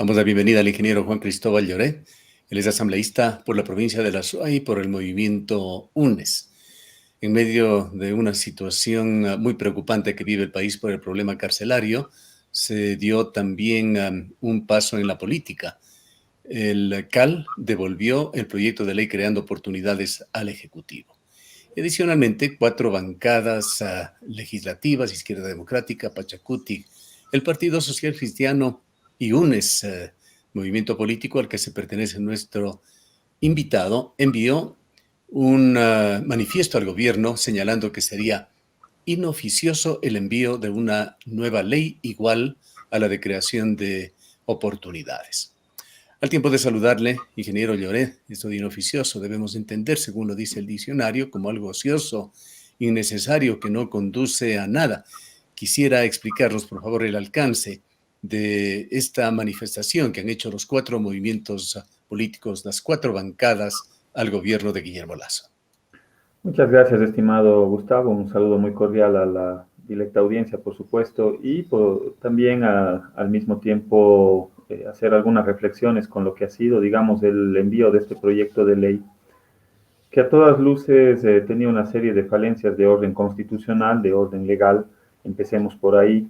Damos la bienvenida al ingeniero Juan Cristóbal Lloré. Él es asambleísta por la provincia de la Suay y por el movimiento UNES. En medio de una situación muy preocupante que vive el país por el problema carcelario, se dio también un paso en la política. El CAL devolvió el proyecto de ley creando oportunidades al Ejecutivo. Adicionalmente, 4 bancadas legislativas, Izquierda Democrática, Pachacuti, el Partido Social Cristiano y UNES, movimiento político al que se pertenece nuestro invitado, envió un manifiesto al gobierno señalando que sería inoficioso el envío de una nueva ley igual a la de creación de oportunidades. Al tiempo de saludarle, ingeniero Lloré, esto de inoficioso debemos entender, según lo dice el diccionario, como algo ocioso, innecesario, que no conduce a nada. Quisiera explicarnos, por favor, el alcance de esta manifestación que han hecho los 4 movimientos políticos, las 4 bancadas al gobierno de Guillermo Lasso. Muchas gracias, estimado Gustavo. Un saludo muy cordial a la directa audiencia, por supuesto, y también al mismo tiempo hacer algunas reflexiones con lo que ha sido, digamos, el envío de este proyecto de ley, que a todas luces tenía una serie de falencias de orden constitucional, de orden legal. Empecemos por ahí.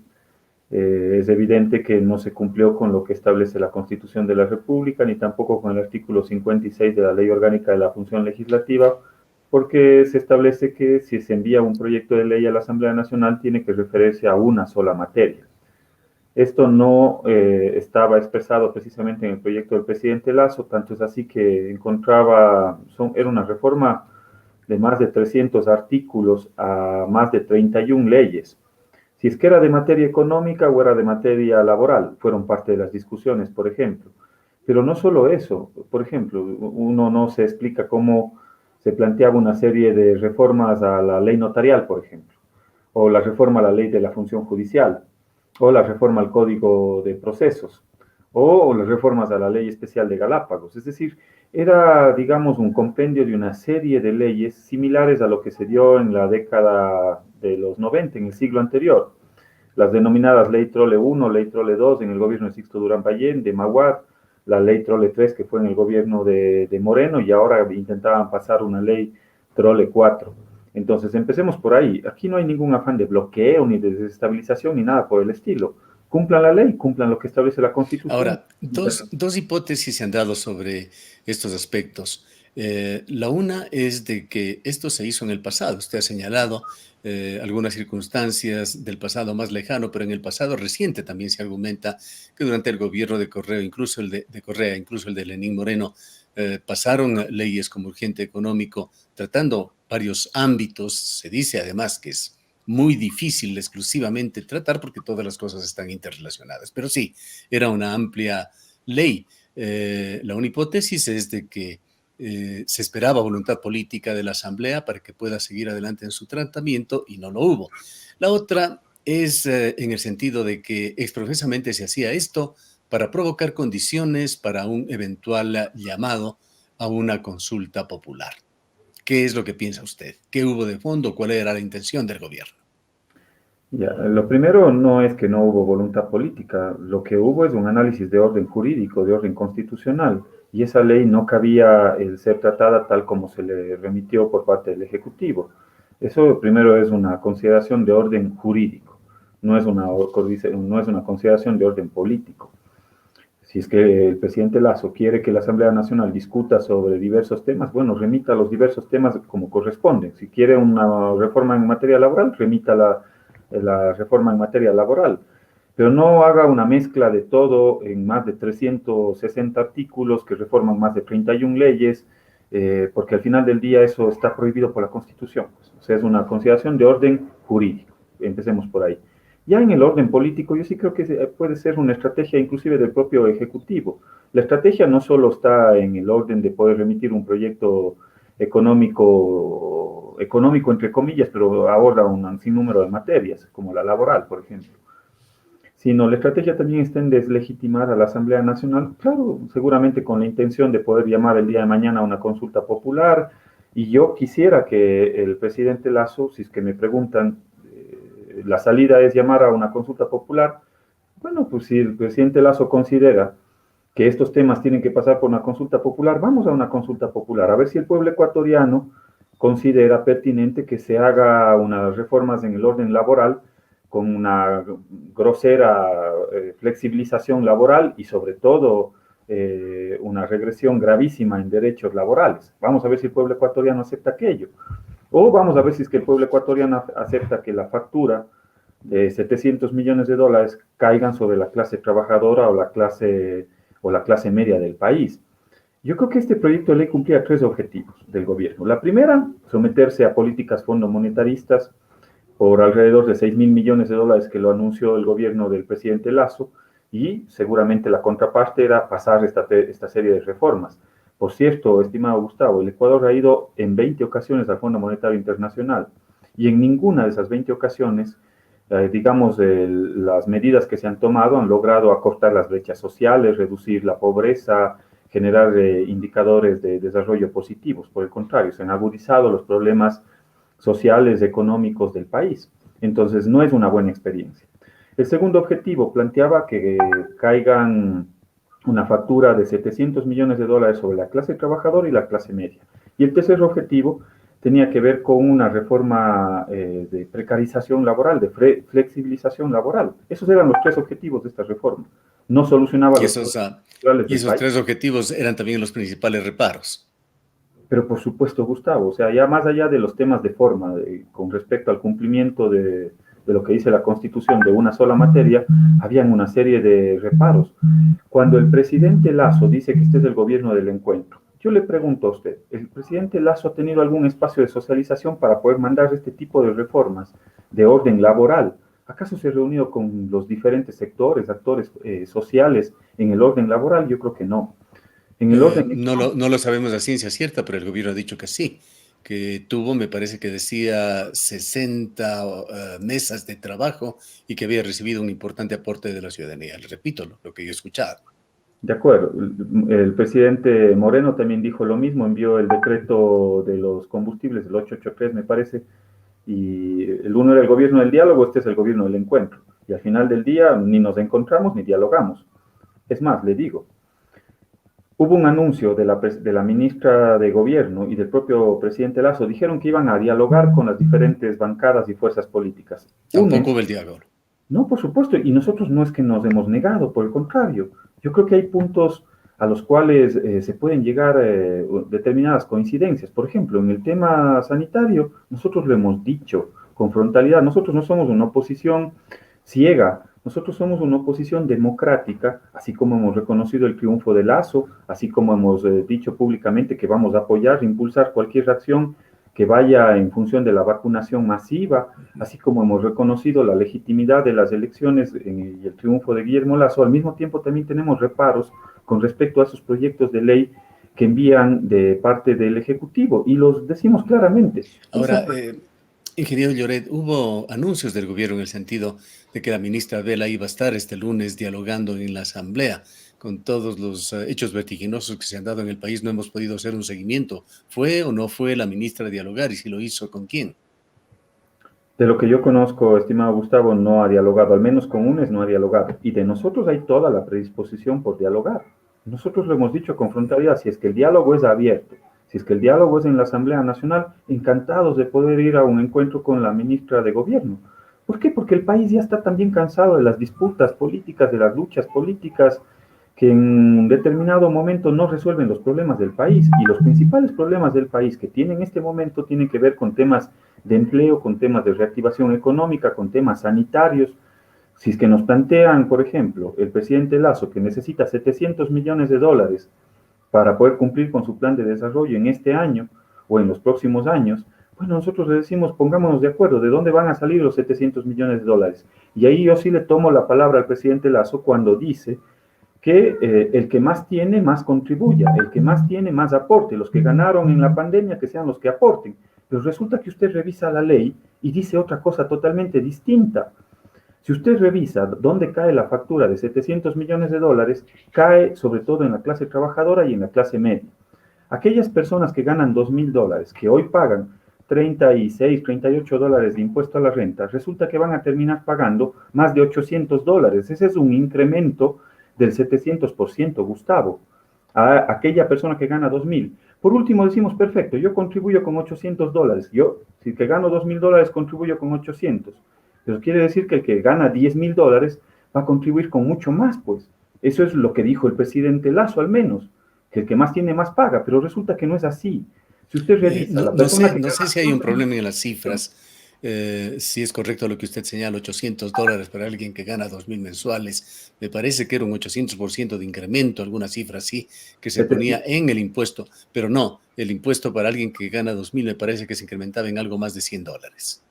Es evidente que no se cumplió con lo que establece la Constitución de la República, ni tampoco con el artículo 56 de la Ley Orgánica de la Función Legislativa, porque se establece que si se envía un proyecto de ley a la Asamblea Nacional tiene que referirse a una sola materia. Esto no estaba expresado precisamente en el proyecto del presidente Lasso, tanto es así que era una reforma de más de 300 artículos a más de 31 leyes. Si es que era de materia económica o era de materia laboral, fueron parte de las discusiones, por ejemplo. Pero no solo eso, por ejemplo, uno no se explica cómo se planteaba una serie de reformas a la ley notarial, por ejemplo, o la reforma a la ley de la función judicial, o la reforma al Código de Procesos, o las reformas a la ley especial de Galápagos. Es decir, era, digamos, un compendio de una serie de leyes similares a lo que se dio en la década de los 90, en el siglo anterior. Las denominadas Ley Trole 1, Ley Trole 2 en el gobierno de Sixto Durán Ballén, de Maguad, la Ley Trole 3 que fue en el gobierno de Moreno, y ahora intentaban pasar una Ley Trole 4. Entonces, empecemos por ahí. Aquí no hay ningún afán de bloqueo, ni de desestabilización, ni nada por el estilo. Cumplan la ley, cumplan lo que establece la Constitución. Ahora, dos hipótesis se han dado sobre estos aspectos. La una es de que esto se hizo en el pasado. Usted ha señalado algunas circunstancias del pasado más lejano, pero en el pasado reciente también se argumenta que durante el gobierno de Correa, incluso el de Correa, incluso el de Lenín Moreno, pasaron leyes como urgente económico, tratando varios ámbitos. Se dice además que es muy difícil exclusivamente tratar porque todas las cosas están interrelacionadas. Pero sí, era una amplia ley. La una hipótesis es de que se esperaba voluntad política de la Asamblea para que pueda seguir adelante en su tratamiento y no lo hubo. La otra es en el sentido de que exprofesamente se hacía esto para provocar condiciones para un eventual llamado a una consulta popular. ¿Qué es lo que piensa usted? ¿Qué hubo de fondo? ¿Cuál era la intención del gobierno? Ya, lo primero no es que no hubo voluntad política, lo que hubo es un análisis de orden jurídico, de orden constitucional, y esa ley no cabía el ser tratada tal como se le remitió por parte del Ejecutivo. Eso primero es una consideración de orden jurídico, no es una consideración de orden político. Si es que el presidente Lasso quiere que la Asamblea Nacional discuta sobre diversos temas, bueno, remita los diversos temas como corresponden. Si quiere una reforma en materia laboral, remita la reforma en materia laboral. Pero no haga una mezcla de todo en más de 360 artículos que reforman más de 31 leyes, porque al final del día eso está prohibido por la Constitución. O sea, es una consideración de orden jurídico. Empecemos por ahí. Ya en el orden político, yo sí creo que puede ser una estrategia inclusive del propio Ejecutivo. La estrategia no solo está en el orden de poder remitir un proyecto económico entre comillas, pero aborda un sinnúmero de materias, como la laboral, por ejemplo. Sino la estrategia también está en deslegitimar a la Asamblea Nacional, claro, seguramente con la intención de poder llamar el día de mañana a una consulta popular, y yo quisiera que el presidente Lasso, si es que me preguntan, la salida es llamar a una consulta popular. Bueno, pues si el presidente Lasso considera que estos temas tienen que pasar por una consulta popular, vamos a una consulta popular, a ver si el pueblo ecuatoriano considera pertinente que se haga unas reformas en el orden laboral con una grosera flexibilización laboral y sobre todo una regresión gravísima en derechos laborales. Vamos a ver si el pueblo ecuatoriano acepta aquello. O vamos a ver si es que el pueblo ecuatoriano acepta que la factura de 700 millones de dólares caigan sobre la clase trabajadora o la clase media del país. Yo creo que este proyecto de ley cumplía tres objetivos del gobierno. La primera, someterse a políticas fondomonetaristas por alrededor de 6 mil millones de dólares que lo anunció el gobierno del presidente Lazo, y seguramente la contraparte era pasar esta serie de reformas. Por cierto, estimado Gustavo, el Ecuador ha ido en 20 ocasiones al Fondo Monetario Internacional y en ninguna de esas 20 ocasiones, digamos, las medidas que se han tomado han logrado acortar las brechas sociales, reducir la pobreza, generar indicadores de desarrollo positivos. Por el contrario, se han agudizado los problemas sociales, económicos del país. Entonces, no es una buena experiencia. El segundo objetivo planteaba que caigan una factura de 700 millones de dólares sobre la clase trabajadora y la clase media. Y el tercer objetivo tenía que ver con una reforma de precarización laboral, de flexibilización laboral. Esos eran los tres objetivos de esta reforma. No solucionaba Y los esos, problemas estructurales y del esos país. tres objetivos eran también los principales reparos. Pero por supuesto, Gustavo, o sea, ya más allá de los temas de forma, con respecto al cumplimiento de lo que dice la Constitución de una sola materia, habían una serie de reparos. Cuando el presidente Lazo dice que este es el gobierno del encuentro, yo le pregunto a usted, ¿el presidente Lazo ha tenido algún espacio de socialización para poder mandar este tipo de reformas de orden laboral? ¿Acaso se ha reunido con los diferentes sectores, actores sociales en el orden laboral? Yo creo que no. En el orden No lo sabemos a ciencia cierta, pero el gobierno ha dicho que sí, que tuvo, me parece que decía, 60 mesas de trabajo y que había recibido un importante aporte de la ciudadanía. Le repito lo que yo he escuchado. de acuerdo, el presidente Moreno también dijo lo mismo, envió el decreto de los combustibles, el 883 me parece, y el uno era el gobierno del diálogo, este es el gobierno del encuentro. Y al final del día ni nos encontramos ni dialogamos. Es más, le digo, hubo un anuncio de la ministra de Gobierno y del propio presidente Lazo, dijeron que iban a dialogar con las diferentes bancadas y fuerzas políticas. Tampoco UNES, hubo el diálogo. no, por supuesto, y nosotros no es que nos hemos negado, por el contrario, yo creo que hay puntos a los cuales se pueden llegar determinadas coincidencias. Por ejemplo, en el tema sanitario, nosotros lo hemos dicho con frontalidad, nosotros no somos una oposición ciega, nosotros somos una oposición democrática, así como hemos reconocido el triunfo de Lazo, así como hemos dicho públicamente que vamos a apoyar, impulsar cualquier acción que vaya en función de la vacunación masiva, así como hemos reconocido la legitimidad de las elecciones y el triunfo de Guillermo Lazo. Al mismo tiempo también tenemos reparos con respecto a esos proyectos de ley que envían de parte del Ejecutivo y los decimos claramente. Ahora, ingeniero Lloret, hubo anuncios del gobierno en el sentido de que la ministra Vela iba a estar este lunes dialogando en la Asamblea. Con todos los hechos vertiginosos que se han dado en el país, no hemos podido hacer un seguimiento. ¿Fue o no fue la ministra a dialogar? Y si lo hizo, ¿con quién? De lo que yo conozco, estimado Gustavo, no ha dialogado, al menos con UNES no ha dialogado. Y de nosotros hay toda la predisposición por dialogar. Nosotros lo hemos dicho con frontalidad, si es que el diálogo es abierto, si es que el diálogo es en la Asamblea Nacional, encantados de poder ir a un encuentro con la ministra de Gobierno. ¿Por qué? Porque el país ya está también cansado de las disputas políticas, de las luchas políticas, que en un determinado momento no resuelven los problemas del país. Y los principales problemas del país que tienen en este momento tienen que ver con temas de empleo, con temas de reactivación económica, con temas sanitarios. Si es que nos plantean, por ejemplo, el presidente Lazo que necesita 700 millones de dólares para poder cumplir con su plan de desarrollo en este año o en los próximos años, bueno, nosotros le decimos, pongámonos de acuerdo, ¿de dónde van a salir los 700 millones de dólares? Y ahí yo sí le tomo la palabra al presidente Lazo cuando dice que el que más tiene, más contribuya, el que más tiene, más aporte, los que ganaron en la pandemia, que sean los que aporten. Pero resulta que usted revisa la ley y dice otra cosa totalmente distinta. Si usted revisa dónde cae la factura de 700 millones de dólares, cae sobre todo en la clase trabajadora y en la clase media. Aquellas personas que ganan $2,000, que hoy pagan 36, $38 de impuesto a la renta, resulta que van a terminar pagando más de $800. Ese es un incremento del 700%, Gustavo, a aquella persona que gana 2.000. Por último decimos, perfecto, yo contribuyo con $800. Yo, si que gano $2.000, contribuyo con 800. Pero quiere decir que el que gana $10.000 va a contribuir con mucho más, pues. Eso es lo que dijo el presidente Lasso, al menos, que el que más tiene más paga, pero resulta que no es así. Si usted revisa, No, la persona que no sé si hay un gana... problema en las cifras, si es correcto lo que usted señala, $800 para alguien que gana 2.000 mensuales. Me parece que era un 800% de incremento, alguna cifra así, que se ponía 700. en el impuesto, pero no, el impuesto para alguien que gana 2.000 me parece que se incrementaba en algo más de $100.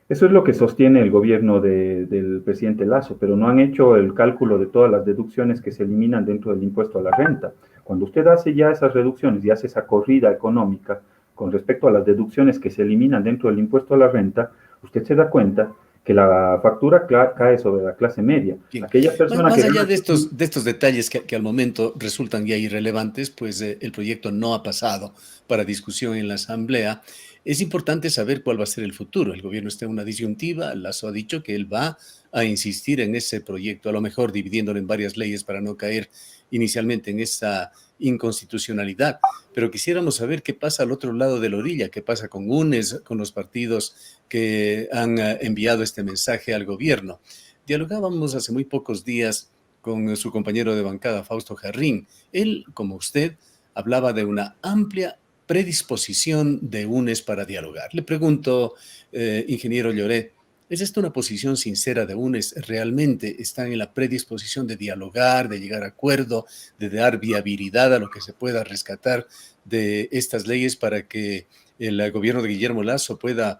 Eso es lo que sostiene el gobierno del presidente Lasso, pero no han hecho el cálculo de todas las deducciones que se eliminan dentro del impuesto a la renta. Cuando usted hace ya esas reducciones y hace esa corrida económica con respecto a las deducciones que se eliminan dentro del impuesto a la renta, usted se da cuenta que la factura cae sobre la clase media. Bien. Aquella persona que Más allá gana... de estos detalles que al momento resultan ya irrelevantes, pues el proyecto no ha pasado para discusión en la Asamblea. Es importante saber cuál va a ser el futuro. El gobierno está en una disyuntiva. Lasso ha dicho que él va a insistir en ese proyecto, a lo mejor dividiéndolo en varias leyes para no caer inicialmente en esa inconstitucionalidad. Pero quisiéramos saber qué pasa al otro lado de la orilla, qué pasa con UNES, con los partidos que han enviado este mensaje al gobierno. Dialogábamos hace muy pocos días con su compañero de bancada, Fausto Jarrín. Él, como usted, hablaba de una amplia predisposición de UNES para dialogar. Le pregunto, ingeniero Lloré, ¿es esta una posición sincera de UNES? ¿Realmente están en la predisposición de dialogar, de llegar a acuerdo, de dar viabilidad a lo que se pueda rescatar de estas leyes para que el gobierno de Guillermo Lasso pueda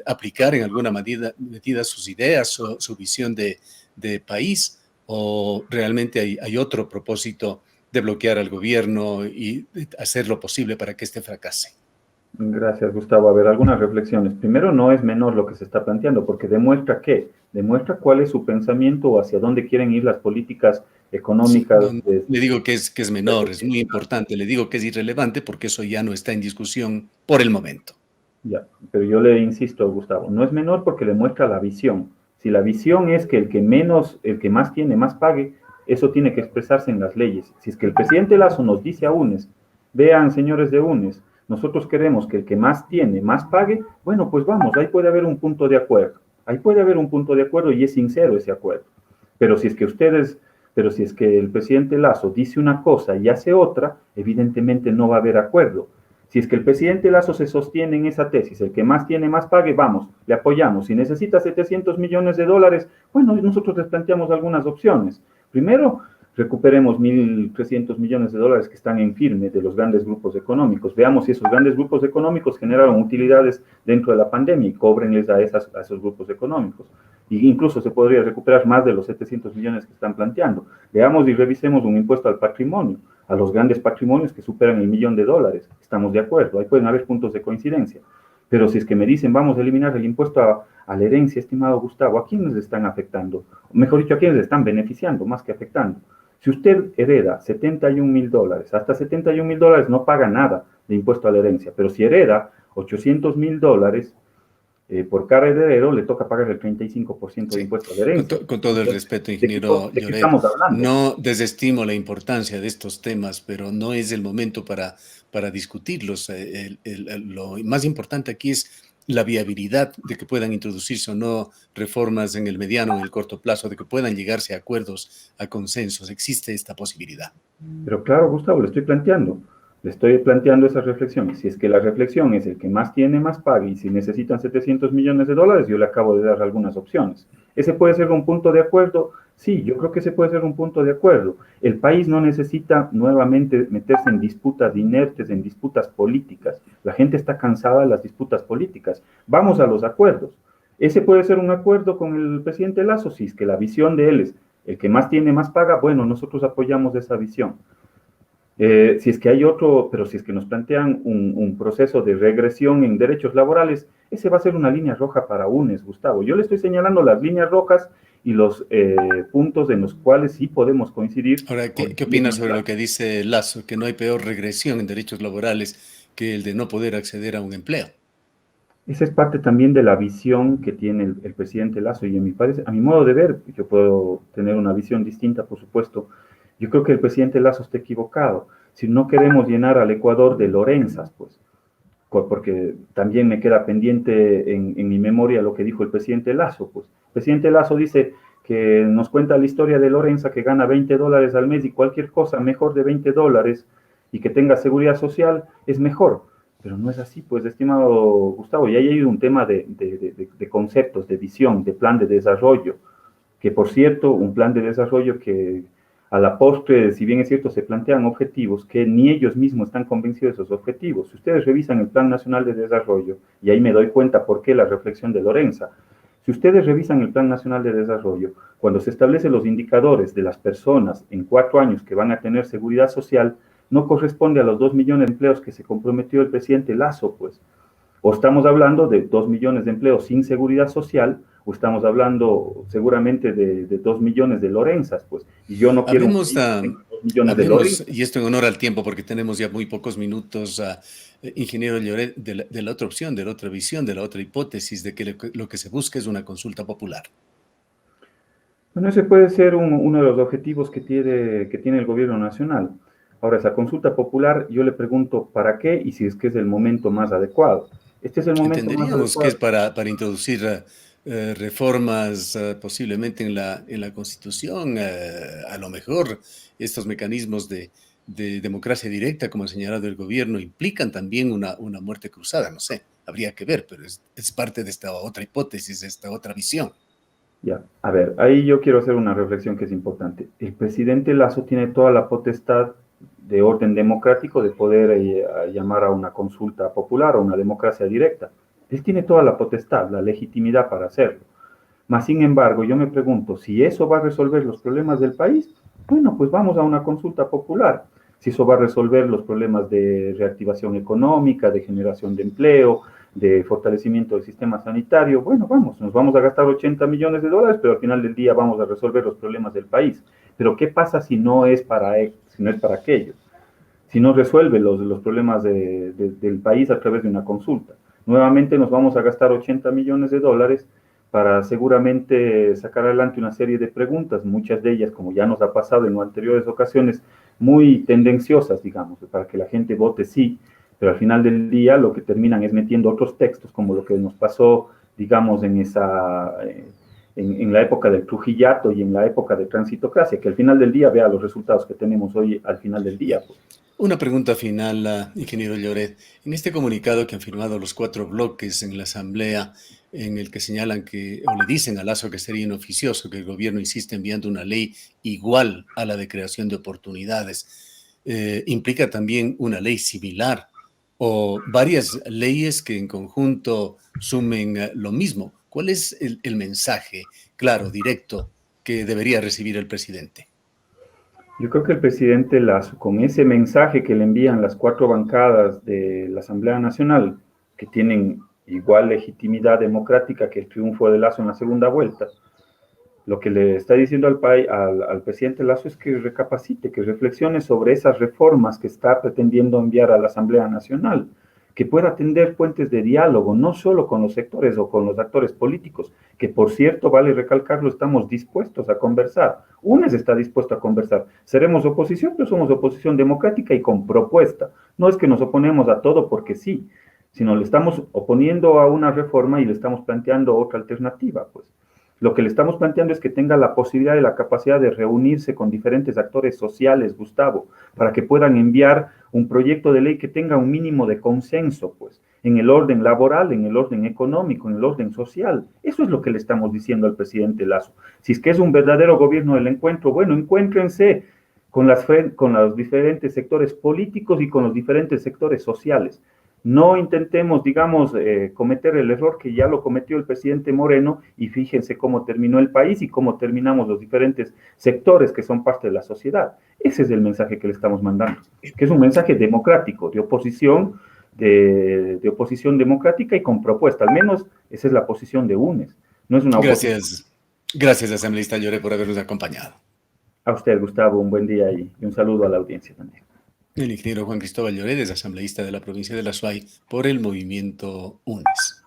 aplicar en alguna medida sus ideas o su visión de país, o realmente hay otro propósito de bloquear al gobierno y hacer lo posible para que este fracase? Gracias, Gustavo. A ver, algunas reflexiones. Primero, no es menor lo que se está planteando, porque demuestra qué, demuestra cuál es su pensamiento o hacia dónde quieren ir las políticas Sí, económicas no, no de le digo que es del menor, es muy presidente. importante, le digo que es irrelevante porque eso ya no está en discusión por el momento. Ya, pero yo le insisto, Gustavo, no es menor porque le muestra la visión. Si la visión es que el que menos, el que más tiene, más pague, eso tiene que expresarse en las leyes. Si es que el presidente Lasso nos dice a UNES, vean, señores de UNES, nosotros queremos que el que más tiene, más pague, bueno, pues vamos, ahí puede haber un punto de acuerdo. Ahí puede haber un punto de acuerdo y es sincero ese acuerdo. Pero si es que ustedes, pero si es que el presidente Lasso dice una cosa y hace otra, evidentemente no va a haber acuerdo. Si es que el presidente Lasso se sostiene en esa tesis, el que más tiene más pague, vamos, le apoyamos. Si necesita $700 millones, bueno, nosotros les planteamos algunas opciones. Primero, recuperemos $1.300 millones que están en firme de los grandes grupos económicos. Veamos si esos grandes grupos económicos generaron utilidades dentro de la pandemia y cóbrenles a esos grupos económicos. Y incluso se podría recuperar más de los 700 millones que están planteando. Veamos y revisemos un impuesto al patrimonio, a los grandes patrimonios que superan $1.000.000. Estamos de acuerdo, ahí pueden haber puntos de coincidencia. Pero si es que me dicen, vamos a eliminar el impuesto a la herencia, estimado Gustavo, ¿a quiénes le están afectando? Mejor dicho, ¿a quiénes le están beneficiando más que afectando? Si usted hereda $71.000, hasta $71.000 no paga nada de impuesto a la herencia, pero si hereda $800.000, por cada heredero le toca pagar el 35% de Sí, impuesto a la herencia. con todo el Entonces, respeto, ingeniero de qué Lloret, estamos hablando? no desestimo la importancia de estos temas, pero no es el momento para discutirlos. Lo más importante aquí es la viabilidad de que puedan introducirse o no reformas en el mediano o en el corto plazo, de que puedan llegarse a acuerdos, a consensos. Existe esta posibilidad. Pero claro, Gustavo, le estoy planteando esa reflexión. Si es que la reflexión es el que más tiene, más paga, y si necesitan $700 millones, yo le acabo de dar algunas opciones. ¿Ese puede ser un punto de acuerdo? Sí, yo creo que ese puede ser un punto de acuerdo. El país no necesita nuevamente meterse en disputas inertes, en disputas políticas. La gente está cansada de las disputas políticas. Vamos a los acuerdos. Ese puede ser un acuerdo con el presidente Lasso, si es que la visión de él es el que más tiene, más paga, bueno, nosotros apoyamos esa visión. Si es que hay otro, pero si es que nos plantean un proceso de regresión en derechos laborales, ese va a ser una línea roja para UNES, Gustavo. Yo le estoy señalando las líneas rojas y los puntos en los cuales sí podemos coincidir Ahora, con qué opinas sobre lo que dice Lazo, que no hay peor regresión en derechos laborales que el de no poder acceder a un empleo? Esa es parte también de la visión que tiene el presidente Lasso y a mi modo de ver, yo puedo tener una visión distinta, por supuesto. Yo creo que el presidente Lasso está equivocado. Si no queremos llenar al Ecuador de Lorenzas, pues, porque también me queda pendiente en mi memoria lo que dijo el presidente Lasso, pues. El presidente Lasso dice que nos cuenta la historia de Lorenza que gana $20 al mes y cualquier cosa mejor de $20 y que tenga seguridad social es mejor. Pero no es así, pues, estimado Gustavo, y ahí hay un tema de conceptos, de visión, de plan de desarrollo, que por cierto, un plan de desarrollo que a la postre, si bien es cierto, se plantean objetivos que ni ellos mismos están convencidos de esos objetivos. Si ustedes revisan el Plan Nacional de Desarrollo, y ahí me doy cuenta por qué la reflexión de Lorenza, si ustedes revisan el Plan Nacional de Desarrollo, cuando se establecen los indicadores de las personas en 4 años que van a tener seguridad social, no corresponde a los 2 millones de empleos que se comprometió el presidente Lasso, pues. O estamos hablando de 2 millones de empleos sin seguridad social, o estamos hablando seguramente de 2 millones de Lorenzas, pues. Y yo no quiero un Hablemos, país que tenga 2 millones de hablemos, Lorenzas. y esto en honor al tiempo, porque tenemos ya muy pocos minutos, ingeniero Lloret, de la otra opción, de la otra visión, de la otra hipótesis, de que lo que se busca es una consulta popular. Bueno, ese puede ser uno de los objetivos que tiene el gobierno nacional. Ahora, esa consulta popular, yo le pregunto para qué y si es que es el momento más adecuado. Este es el momento más Entenderíamos que es adecuado. para introducir reformas posiblemente en la Constitución, a lo mejor estos mecanismos de democracia directa, como ha señalado el gobierno, implican también una muerte cruzada, no sé, habría que ver, pero es parte de esta otra hipótesis, de esta otra visión. Ya, a ver, ahí yo quiero hacer una reflexión que es importante. El presidente Lasso tiene toda la potestad de orden democrático de poder llamar a una consulta popular o una democracia directa. Él tiene toda la potestad, la legitimidad para hacerlo. Mas, sin embargo, yo me pregunto, si eso va a resolver los problemas del país, bueno, pues vamos a una consulta popular. Si eso va a resolver los problemas de reactivación económica, de generación de empleo, de fortalecimiento del sistema sanitario, bueno, vamos, nos vamos a gastar 80 millones de dólares, pero al final del día vamos a resolver los problemas del país. Pero ¿qué pasa si no es si no es para aquello? Si no resuelve los problemas del país a través de una consulta. Nuevamente nos vamos a gastar 80 millones de dólares para seguramente sacar adelante una serie de preguntas, muchas de ellas, como ya nos ha pasado en anteriores ocasiones, muy tendenciosas, digamos, para que la gente vote sí, pero al final del día lo que terminan es metiendo otros textos, como lo que nos pasó, digamos, en la época del Trujillato y en la época de transitocracia, que al final del día vea los resultados que tenemos hoy al final del día. Pues. Una pregunta final, ingeniero Lloret. En este comunicado que han firmado los 4 bloques en la Asamblea, en el que señalan que, o le dicen a Lasso que sería inoficioso, que el gobierno insiste enviando una ley igual a la de creación de oportunidades, implica también una ley similar o varias leyes que en conjunto sumen lo mismo. ¿Cuál es el mensaje claro, directo, que debería recibir el presidente? Yo creo que el presidente Lasso, con ese mensaje que le envían las 4 bancadas de la Asamblea Nacional, que tienen igual legitimidad democrática que el triunfo de Lasso en la segunda vuelta, lo que le está diciendo al presidente Lasso es que recapacite, que reflexione sobre esas reformas que está pretendiendo enviar a la Asamblea Nacional, que pueda tender puentes de diálogo, no solo con los sectores o con los actores políticos, que por cierto, vale recalcarlo, estamos dispuestos a conversar. UNES está dispuesto a conversar. Seremos oposición, pero somos oposición democrática y con propuesta. No es que nos oponemos a todo porque sí, sino le estamos oponiendo a una reforma y le estamos planteando otra alternativa, pues. Lo que le estamos planteando es que tenga la posibilidad y la capacidad de reunirse con diferentes actores sociales, Gustavo, para que puedan enviar un proyecto de ley que tenga un mínimo de consenso, pues, en el orden laboral, en el orden económico, en el orden social. Eso es lo que le estamos diciendo al presidente Lasso. Si es que es un verdadero gobierno del encuentro, bueno, encuéntrense con los diferentes sectores políticos y con los diferentes sectores sociales. No intentemos, digamos, cometer el error que ya lo cometió el presidente Moreno y fíjense cómo terminó el país y cómo terminamos los diferentes sectores que son parte de la sociedad. Ese es el mensaje que le estamos mandando, que es un mensaje democrático, de oposición democrática y con propuesta. Al menos esa es la posición de UNES. No es una oposición. Gracias, gracias, asambleísta Lloret, por habernos acompañado. A usted, Gustavo, un buen día y un saludo a la audiencia también. El ingeniero Juan Cristóbal Lloret es asambleísta de la provincia de La Suay por el movimiento UNES.